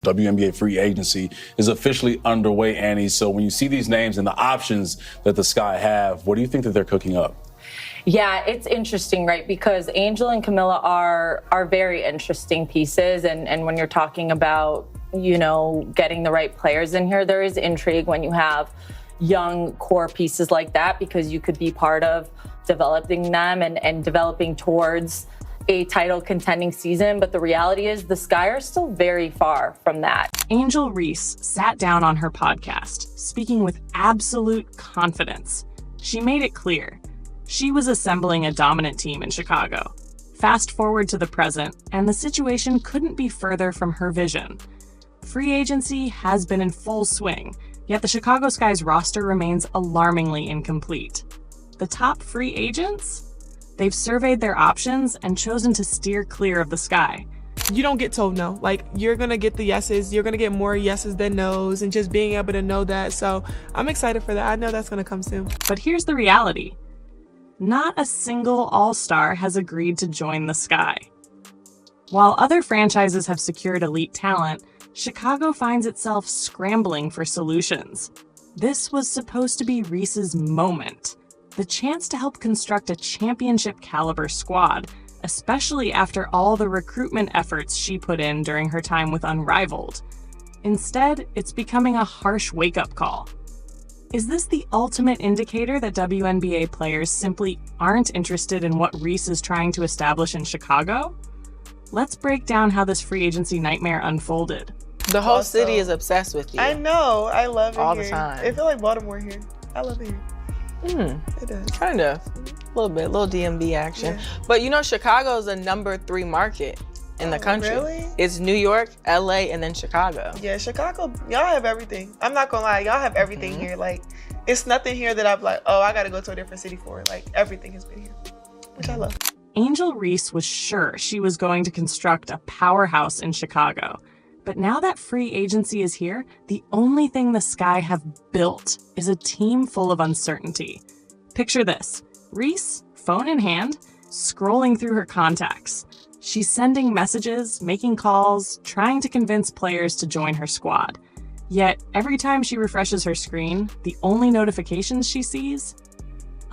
WNBA free agency is officially underway, Annie. So when you see these names and the options that the Sky have, what do you think that they're cooking up? Yeah, it's interesting, right? Because Angel and Camilla are very interesting pieces. And when you're talking about, getting the right players in here, there is intrigue when you have young core pieces like that, because you could be part of developing them and developing towards a title contending season. But the reality is the Sky are still very far from that. Angel Reese sat down on her podcast, speaking with absolute confidence. She made it clear she was assembling a dominant team in Chicago. Fast forward to the present, and the situation couldn't be further from her vision. Free agency has been in full swing, yet the Chicago Sky's roster remains alarmingly incomplete. The top free agents? They've surveyed their options and chosen to steer clear of the Sky. You don't get told no. You're going to get the yeses. You're going to get more yeses than nos, and just being able to know that. So I'm excited for that. I know that's going to come soon. But here's the reality. Not a single all-star has agreed to join the Sky. While other franchises have secured elite talent, Chicago finds itself scrambling for solutions. This was supposed to be Reese's moment. The chance to help construct a championship-caliber squad, especially after all the recruitment efforts she put in during her time with Unrivaled. Instead, it's becoming a harsh wake-up call. Is this the ultimate indicator that WNBA players simply aren't interested in what Reese is trying to establish in Chicago? Let's break down how this free agency nightmare unfolded. The whole city is obsessed with you. I know. I love it all here. the time. It feels like Baltimore here. I love it here. It does. Kind of. A little bit. Little DMV action. Yeah. But Chicago is the number 3 market in the country. Really? It's New York, LA, and then Chicago. Yeah, Chicago, y'all have everything. I'm not gonna lie, y'all have everything here. It's nothing here that I'm like, oh, I gotta go to a different city for it. Everything has been here, which I love. Angel Reese was sure she was going to construct a powerhouse in Chicago. But now that free agency is here, the only thing the Sky have built is a team full of uncertainty. Picture this. Reese, phone in hand, scrolling through her contacts. She's sending messages, making calls, trying to convince players to join her squad. Yet, every time she refreshes her screen, the only notifications she sees?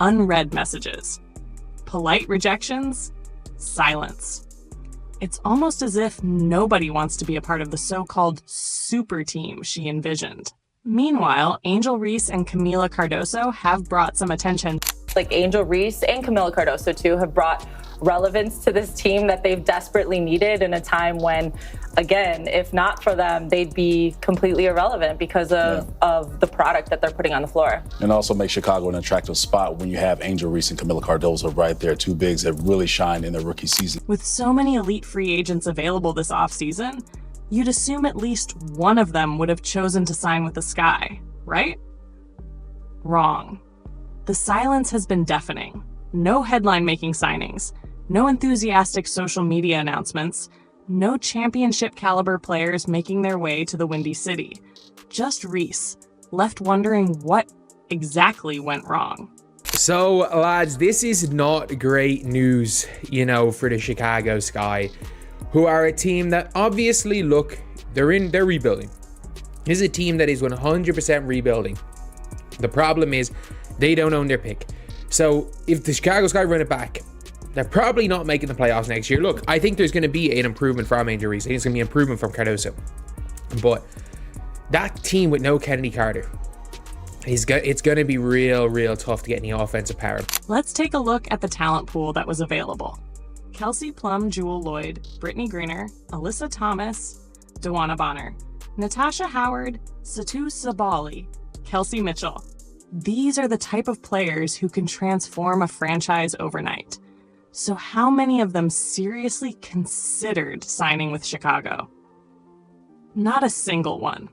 Unread messages. Polite rejections? Silence. It's almost as if nobody wants to be a part of the so-called super team she envisioned. Meanwhile, Angel Reese and Camila Cardoso have brought some attention. Angel Reese and Camila Cardoso, too, have brought relevance to this team that they've desperately needed in a time when, again, if not for them, they'd be completely irrelevant because of the product that they're putting on the floor. And also make Chicago an attractive spot when you have Angel Reese and Camila Cardoso right there, 2 bigs that really shined in their rookie season. With so many elite free agents available this offseason, you'd assume at least one of them would have chosen to sign with the Sky, right? Wrong. The silence has been deafening. No headline-making signings. No enthusiastic social media announcements. No championship-caliber players making their way to the Windy City. Just Reese, left wondering what exactly went wrong. So, lads, this is not great news, for the Chicago Sky, who are a team that obviously, they're rebuilding. This is a team that is 100% rebuilding. The problem is they don't own their pick. So, if the Chicago Sky run it back, they're probably not making the playoffs next year. Look, I think there's going to be an improvement from Angel Reese. I think it's going to be an improvement from Cardoso. But that team with no Kennedy Carter, it's going to be real tough to get any offensive power. Let's take a look at the talent pool that was available. Kelsey Plum, Jewel Lloyd, Brittany Greener, Alyssa Thomas, Dewana Bonner, Natasha Howard, Satu Sabali, Kelsey Mitchell. These are the type of players who can transform a franchise overnight. So how many of them seriously considered signing with Chicago? Not a single one.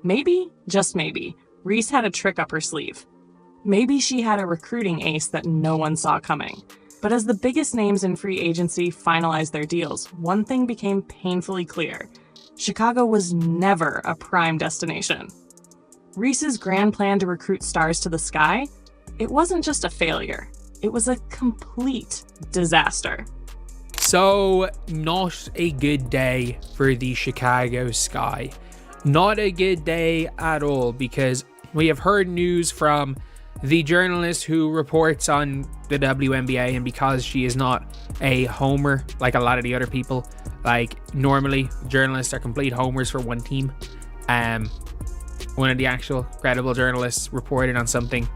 Maybe, just maybe, Reese had a trick up her sleeve. Maybe she had a recruiting ace that no one saw coming. But as the biggest names in free agency finalized their deals, one thing became painfully clear. Chicago was never a prime destination. Reese's grand plan to recruit stars to the Sky, it wasn't just a failure. It was a complete disaster. So, not a good day for the Chicago Sky. Not a good day at all, because we have heard news from the journalist who reports on the WNBA, and because she is not a homer like a lot of the other people, like normally journalists are complete homers for one team. One of the actual credible journalists reported on something.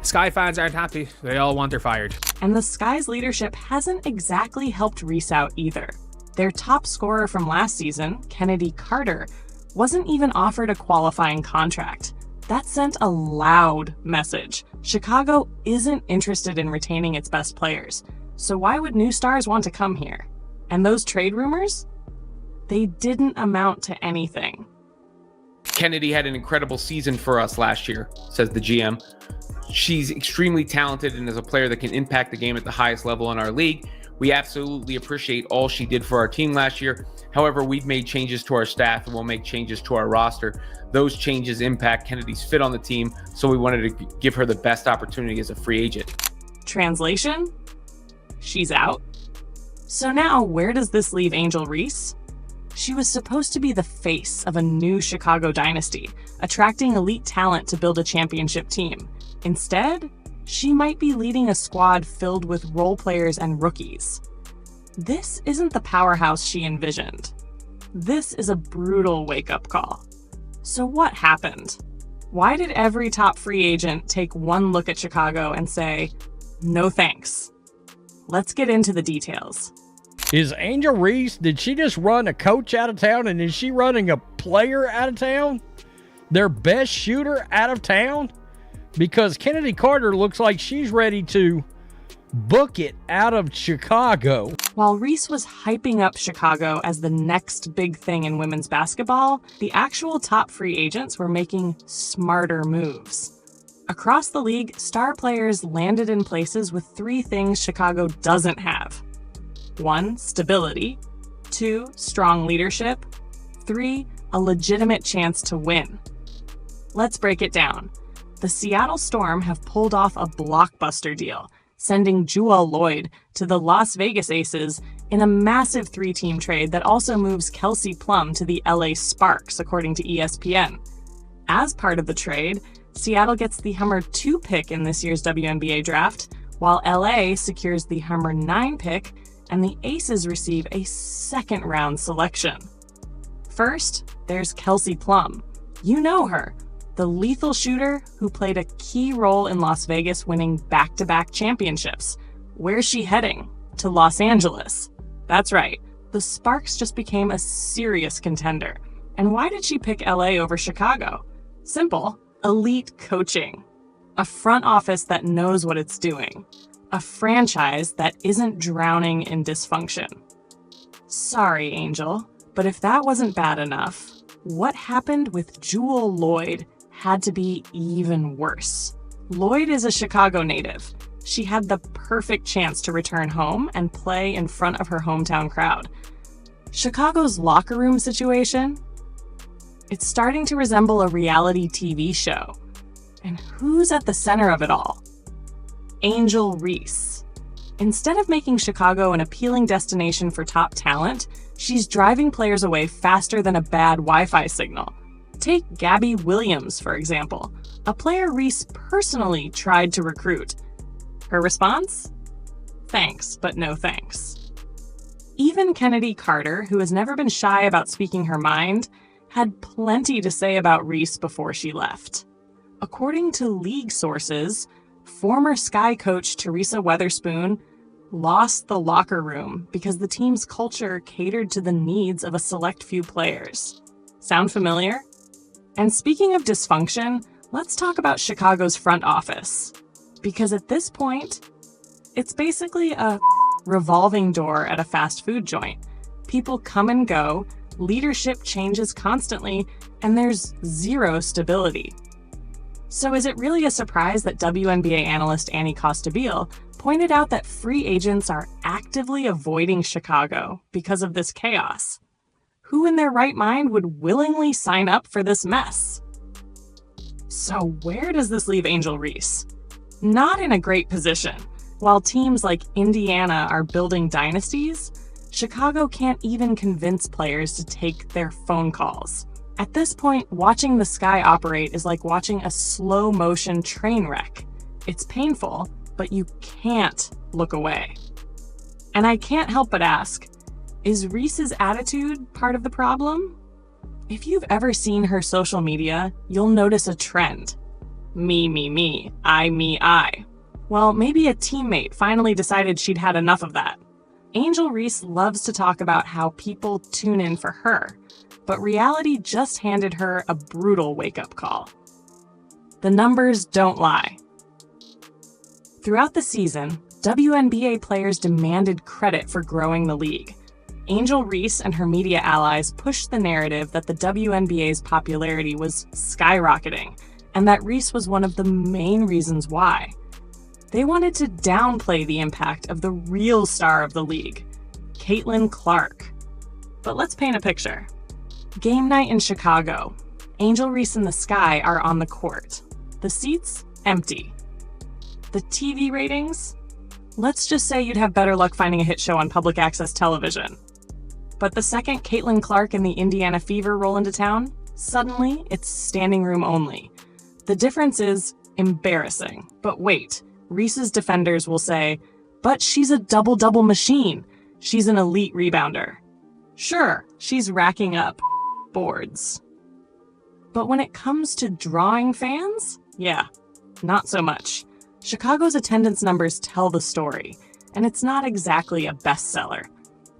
Sky fans aren't happy. They all want her fired. And the Sky's leadership hasn't exactly helped Reese out either. Their top scorer from last season, Kennedy Carter, wasn't even offered a qualifying contract. That sent a loud message. Chicago isn't interested in retaining its best players. So why would new stars want to come here? And those trade rumors? They didn't amount to anything. Kennedy had an incredible season for us last year, says the GM. She's extremely talented and is a player that can impact the game at the highest level in our league. We absolutely appreciate all she did for our team last year. However, we've made changes to our staff and we'll make changes to our roster. Those changes impact Kennedy's fit on the team, so we wanted to give her the best opportunity as a free agent. Translation? She's out. So now, where does this leave Angel Reese? She was supposed to be the face of a new Chicago dynasty, attracting elite talent to build a championship team. Instead, she might be leading a squad filled with role players and rookies. This isn't the powerhouse she envisioned. This is a brutal wake-up call. So what happened? Why did every top free agent take one look at Chicago and say, no thanks? Let's get into the details. Is Angel Reese, did she just run a coach out of town, and is she running a player out of town? Their best shooter out of town? Because Kennedy Carter looks like she's ready to book it out of Chicago. While Reese was hyping up Chicago as the next big thing in women's basketball, the actual top free agents were making smarter moves. Across the league, star players landed in places with three things Chicago doesn't have. 1, stability. 2, strong leadership. 3, a legitimate chance to win. Let's break it down. The Seattle Storm have pulled off a blockbuster deal, sending Jewel Lloyd to the Las Vegas Aces in a massive 3-team trade that also moves Kelsey Plum to the LA Sparks, according to ESPN. As part of the trade, Seattle gets the Hummer 2 pick in this year's WNBA draft, while LA secures the Hummer 9 pick, and the Aces receive a second-round selection. First, there's Kelsey Plum. You know her, the lethal shooter who played a key role in Las Vegas winning back-to-back championships. Where's she heading? To Los Angeles. That's right, the Sparks just became a serious contender. And why did she pick LA over Chicago? Simple. Elite coaching. A front office that knows what it's doing. A franchise that isn't drowning in dysfunction. Sorry, Angel, but if that wasn't bad enough, what happened with Jewel Lloyd had to be even worse. Lloyd is a Chicago native. She had the perfect chance to return home and play in front of her hometown crowd. Chicago's locker room situation? It's starting to resemble a reality TV show. And who's at the center of it all? Angel Reese. Instead of making Chicago an appealing destination for top talent, she's driving players away faster than a bad Wi-Fi signal. Take Gabby Williams, for example, a player Reese personally tried to recruit. Her response? Thanks, but no thanks. Even Kennedy Carter, who has never been shy about speaking her mind, had plenty to say about Reese before she left. According to league sources, former Sky coach Teresa Weatherspoon lost the locker room because the team's culture catered to the needs of a select few players. Sound familiar? And speaking of dysfunction, let's talk about Chicago's front office. Because at this point, it's basically a revolving door at a fast food joint. People come and go, leadership changes constantly, and there's zero stability. So is it really a surprise that WNBA analyst Annie Costabile pointed out that free agents are actively avoiding Chicago because of this chaos? Who in their right mind would willingly sign up for this mess? So where does this leave Angel Reese? Not in a great position. While teams like Indiana are building dynasties, Chicago can't even convince players to take their phone calls. At this point, watching the Sky operate is like watching a slow-motion train wreck. It's painful, but you can't look away. And I can't help but ask, is Reese's attitude part of the problem? If you've ever seen her social media, you'll notice a trend. Me, I. Well, maybe a teammate finally decided she'd had enough of that. Angel Reese loves to talk about how people tune in for her, but reality just handed her a brutal wake-up call. The numbers don't lie. Throughout the season, WNBA players demanded credit for growing the league. Angel Reese and her media allies pushed the narrative that the WNBA's popularity was skyrocketing, and that Reese was one of the main reasons why. They wanted to downplay the impact of the real star of the league, Caitlin Clark. But let's paint a picture. Game night in Chicago. Angel Reese and the Sky are on the court. The seats, empty. The TV ratings? Let's just say you'd have better luck finding a hit show on public access television. But the second Caitlin Clark and the Indiana Fever roll into town, suddenly it's standing room only. The difference is embarrassing. But wait, Reese's defenders will say, but she's a double-double machine. She's an elite rebounder. Sure, she's racking up boards. But when it comes to drawing fans, yeah, not so much. Chicago's attendance numbers tell the story, and it's not exactly a bestseller.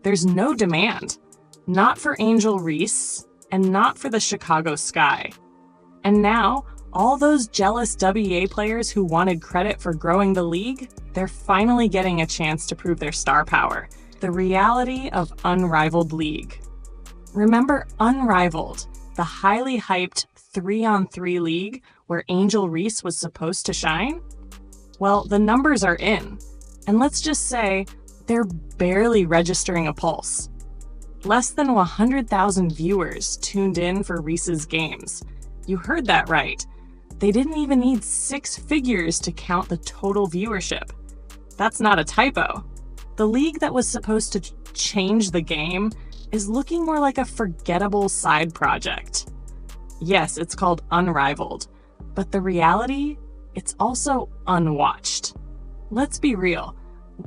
There's no demand, not for Angel Reese, and not for the Chicago Sky. And now, all those jealous WA players who wanted credit for growing the league, they're finally getting a chance to prove their star power. The reality of Unrivaled League. Remember Unrivaled, the highly hyped 3-on-3 league where Angel Reese was supposed to shine? Well, the numbers are in, and let's just say they're barely registering a pulse. Less than 100,000 viewers tuned in for Reese's games. You heard that right. They didn't even need 6 figures to count the total viewership. That's not a typo. The league that was supposed to change the game is looking more like a forgettable side project. Yes, it's called Unrivaled, but the reality, it's also unwatched. Let's be real.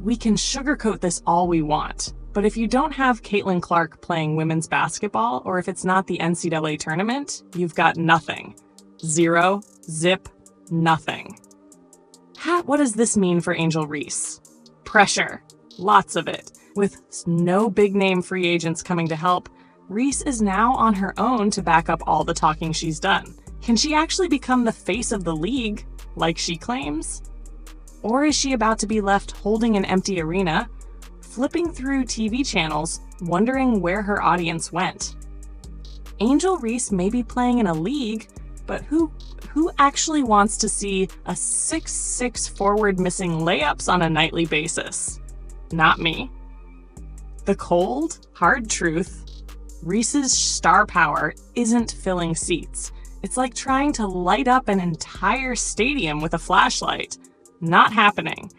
We can sugarcoat this all we want, but if you don't have Caitlin Clark playing women's basketball, or if it's not the NCAA tournament, you've got nothing. Zero, zip, nothing. What does this mean for Angel Reese? Pressure. Lots of it. With no big-name free agents coming to help, Reese is now on her own to back up all the talking she's done. Can she actually become the face of the league, like she claims? Or is she about to be left holding an empty arena, flipping through TV channels, wondering where her audience went? Angel Reese may be playing in a league, but who actually wants to see a 6'6" forward missing layups on a nightly basis? Not me. The cold, hard truth, Reese's star power isn't filling seats. It's like trying to light up an entire stadium with a flashlight. Not happening.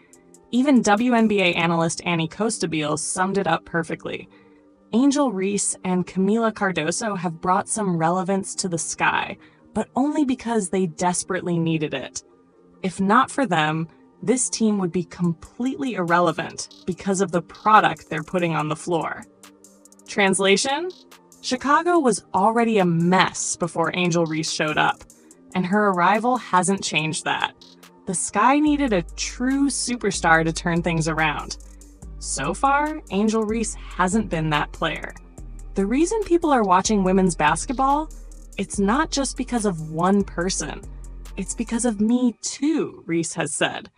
Even WNBA analyst Annie Costabile summed it up perfectly. Angel Reese and Camila Cardoso have brought some relevance to the Sky, but only because they desperately needed it. If not for them, this team would be completely irrelevant because of the product they're putting on the floor. Translation? Chicago was already a mess before Angel Reese showed up, and her arrival hasn't changed that. The Sky needed a true superstar to turn things around. So far, Angel Reese hasn't been that player. The reason people are watching women's basketball, it's not just because of one person. It's because of me too, Reese has said.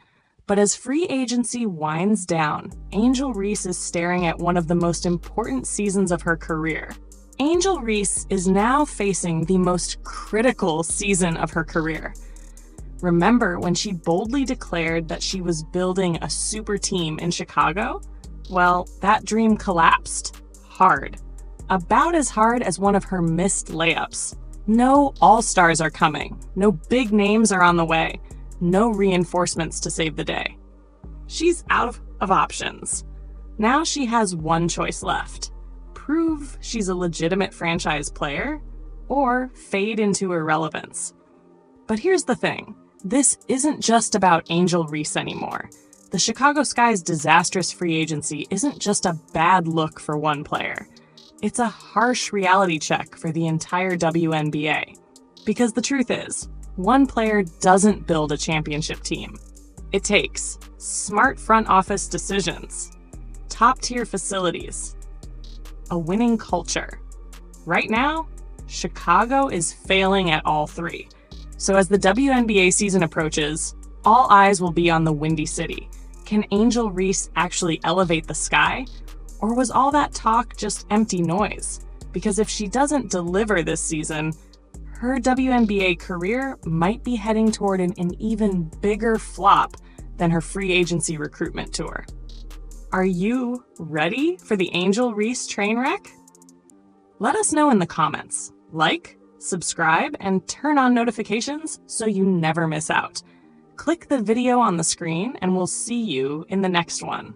But as free agency winds down, Angel Reese is staring at one of the most important seasons of her career. Angel Reese is now facing the most critical season of her career. Remember when she boldly declared that she was building a super team in Chicago? Well, that dream collapsed. Hard. About as hard as one of her missed layups. No all-stars are coming. No big names are on the way. No reinforcements to save the day. She's out of options. Now she has one choice left. Prove she's a legitimate franchise player, or fade into irrelevance. But here's the thing. This isn't just about Angel Reese anymore. The Chicago Sky's disastrous free agency isn't just a bad look for one player. It's a harsh reality check for the entire WNBA. Because the truth is, one player doesn't build a championship team. It takes smart front office decisions, top-tier facilities, a winning culture. Right now, Chicago is failing at all three. So as the WNBA season approaches, all eyes will be on the Windy City. Can Angel Reese actually elevate the Sky? Or was all that talk just empty noise? Because if she doesn't deliver this season, her WNBA career might be heading toward an even bigger flop than her free agency recruitment tour. Are you ready for the Angel Reese train wreck? Let us know in the comments. Like, subscribe, and turn on notifications so you never miss out. Click the video on the screen and we'll see you in the next one.